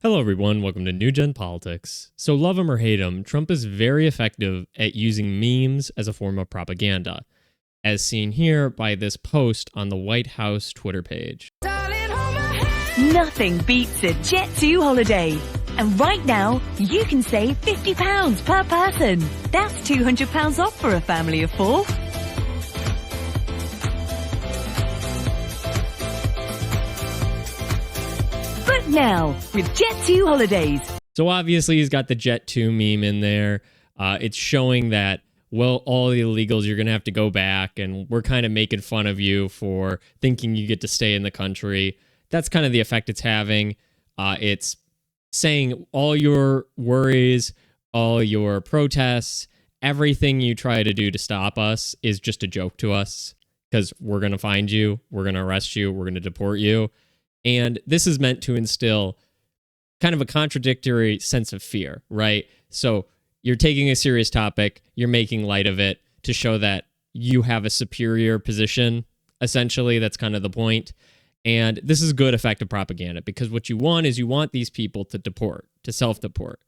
Hello, everyone. Welcome to New Gen Politics. So, love him or hate him, Trump is very effective at using memes as a form of propaganda, as seen here by this post on the White House Twitter page. Nothing beats a Jet2 holiday. And right now, you can save £50 per person. That's £200 off for a family of four. But now, with Jet2 Holidays. So obviously he's got the Jet2 meme in there. It's showing that, well, all the illegals, you're going to have to go back, and we're kind of making fun of you for thinking you get to stay in the country. That's kind of the effect it's having. It's saying all your worries, all your protests, everything you try to do to stop us is just a joke to us because we're going to find you, we're going to arrest you, we're going to deport you. And this is meant to instill kind of a contradictory sense of fear, right? So you're taking a serious topic, you're making light of it to show that you have a superior position. Essentially, that's kind of the point. And this is good effective propaganda because what you want is you want these people to deport, to self-deport.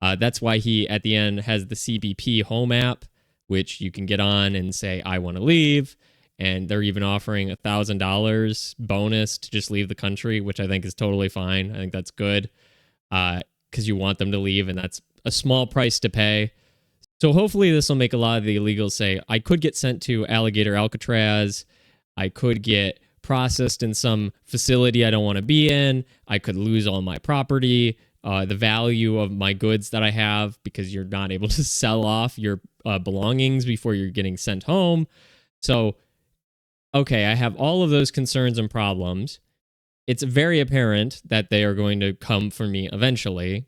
That's why he, at the end, has the CBP home app, which you can get on and say, I want to leave. And they're even offering $1,000 bonus to just leave the country, which I think is totally fine. I think that's good because you want them to leave, and that's a small price to pay. So hopefully this will make a lot of the illegals say, I could get sent to Alligator Alcatraz. I could get processed in some facility I don't want to be in. I could lose all my property, the value of my goods that I have because you're not able to sell off your belongings before you're getting sent home. So, okay, I have all of those concerns and problems. It's very apparent that they are going to come for me eventually.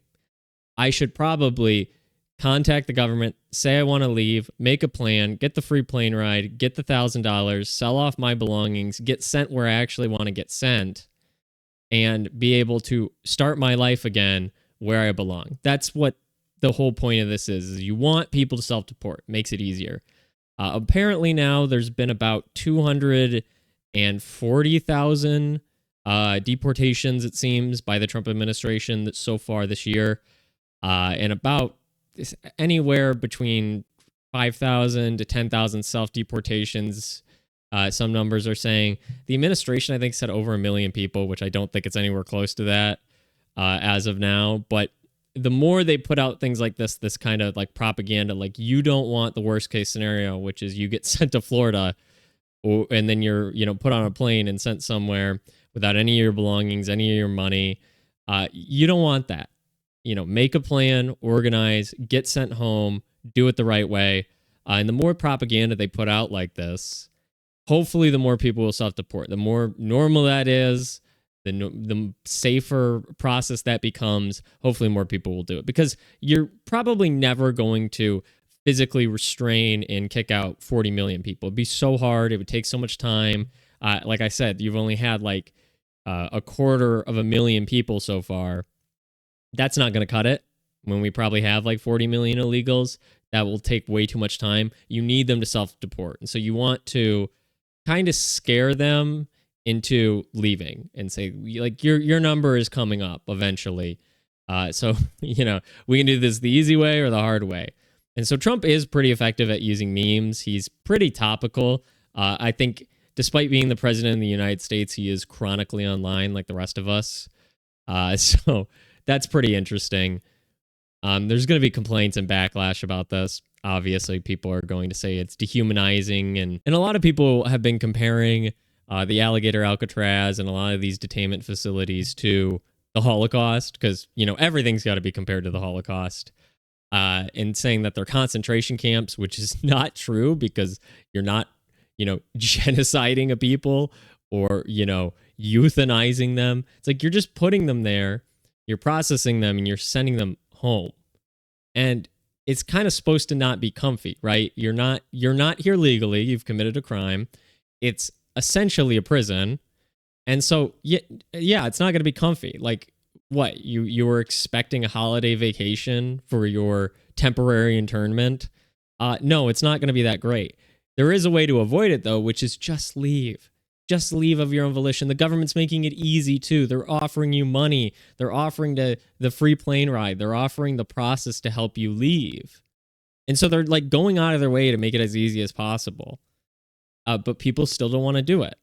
I should probably contact the government, say I want to leave, make a plan, get the free plane ride, get the $1,000, sell off my belongings, get sent where I actually want to get sent, and be able to start my life again where I belong. That's what the whole point of this is you want people to self-deport. Makes it easier. Apparently now there's been about 240,000 deportations, it seems, by the Trump administration so far this year, and about anywhere between 5,000 to 10,000 self-deportations. Some numbers are saying. The administration, I think, said over 1 million people, which I don't think it's anywhere close to that as of now. But the more they put out things like this kind of like propaganda, like you don't want the worst case scenario, which is you get sent to Florida and then you're, put on a plane and sent somewhere without any of your belongings, any of your money. You don't want that. Make a plan, organize, get sent home, do it the right way. And the more propaganda they put out like this, hopefully the more people will self-deport. The more normal that is, the safer process that becomes, hopefully more people will do it. Because you're probably never going to physically restrain and kick out 40 million people. It'd be so hard. It would take so much time. Like I said, you've only had like 250,000 people so far. That's not going to cut it when we probably have like 40 million illegals. That will take way too much time. You need them to self-deport. And so you want to kind of scare them into leaving and say, like, your number is coming up eventually. So, we can do this the easy way or the hard way. And so Trump is pretty effective at using memes. He's pretty topical. I think despite being the president of the United States, he is chronically online like the rest of us. So that's pretty interesting. There's going to be complaints and backlash about this. Obviously, people are going to say it's dehumanizing. And a lot of people have been comparing the Alligator Alcatraz and a lot of these detainment facilities to the Holocaust because, everything's got to be compared to the Holocaust. And saying that they're concentration camps, which is not true because you're not, genociding a people or, euthanizing them. It's like you're just putting them there. You're processing them and you're sending them home. And it's kind of supposed to not be comfy, right? You're not here legally. You've committed a crime. It's essentially a prison. And so, yeah, it's not going to be comfy. Like, what? You were expecting a holiday vacation for your temporary internment? No, it's not going to be that great. There is a way to avoid it, though, which is just leave. Just leave of your own volition. The government's making it easy too. They're offering you money. They're offering the free plane ride. They're offering the process to help you leave. And so they're like going out of their way to make it as easy as possible. But people still don't want to do it.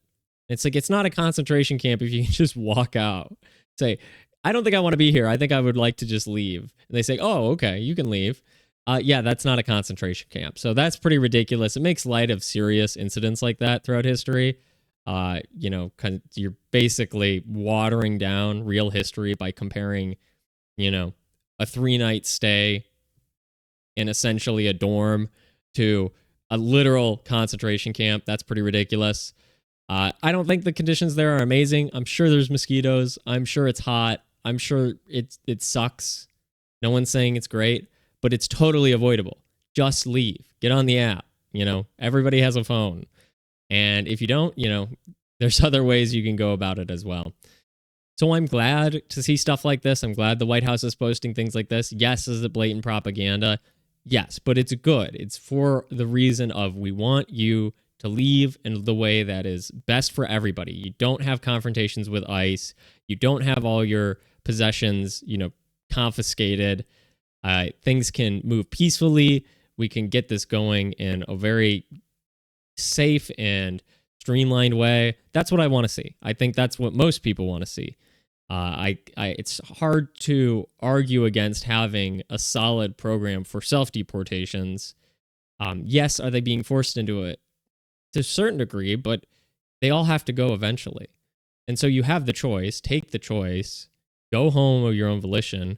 It's like, it's not a concentration camp if you can just walk out. Say, I don't think I want to be here. I think I would like to just leave. And they say, oh, okay, you can leave. Yeah, that's not a concentration camp. So that's pretty ridiculous. It makes light of serious incidents like that throughout history. You're basically watering down real history by comparing, a 3-night stay in essentially a dorm to a literal concentration camp. That's pretty ridiculous. I don't think the conditions there are amazing. I'm sure there's mosquitoes. I'm sure it's hot. I'm sure it sucks. No one's saying it's great, but it's totally avoidable. Just leave. Get on the app. Everybody has a phone. And if you don't, there's other ways you can go about it as well. So I'm glad to see stuff like this. I'm glad the White House is posting things like this. Yes, is it blatant propaganda? Yes, but it's good. It's for the reason of we want you to leave in the way that is best for everybody. You don't have confrontations with ICE. You don't have all your possessions, confiscated. Things can move peacefully. We can get this going in a very safe and streamlined way. That's what I want to see. I think that's what most people want to see. It's hard to argue against having a solid program for self-deportations. Yes, are they being forced into it? To a certain degree, but they all have to go eventually. And so you have the choice, take the choice, go home of your own volition,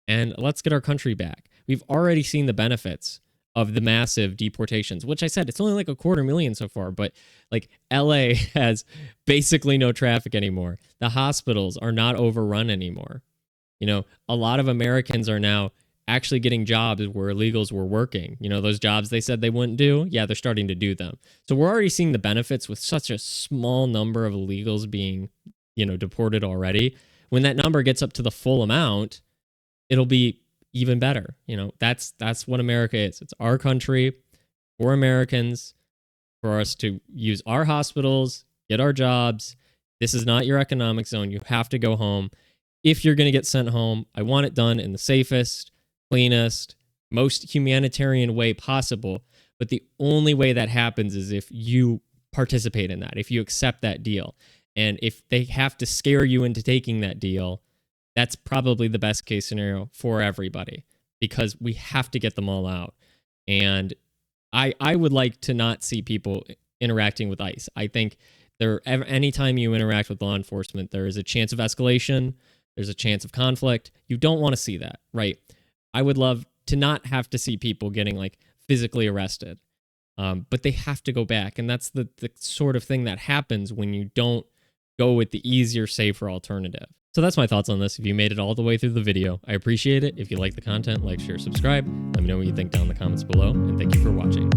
and let's get our country back. We've already seen the benefits of the massive deportations, which I said, it's only like 250,000 so far, but like LA has basically no traffic anymore. The hospitals are not overrun anymore. A lot of Americans are now actually getting jobs where illegals were working. Those jobs they said they wouldn't do. Yeah, they're starting to do them. So we're already seeing the benefits with such a small number of illegals being, deported already. When that number gets up to the full amount, it'll be even better. That's what America is. It's our country for Americans, for us to use our hospitals, get our jobs. This is not your economic zone. You have to go home. If you're going to get sent home, I want it done in the safest, cleanest, most humanitarian way possible. But the only way that happens is if you participate in that, if you accept that deal. And if they have to scare you into taking that deal, that's probably the best case scenario for everybody, because we have to get them all out. And I would like to not see people interacting with ICE. I think anytime you interact with law enforcement, there is a chance of escalation. There's a chance of conflict. You don't want to see that, right? I would love to not have to see people getting like physically arrested, but they have to go back. And that's the sort of thing that happens when you don't go with the easier, safer alternative. So that's my thoughts on this. If you made it all the way through the video, I appreciate it. If you like the content, like, share, subscribe. Let me know what you think down in the comments below. And thank you for watching.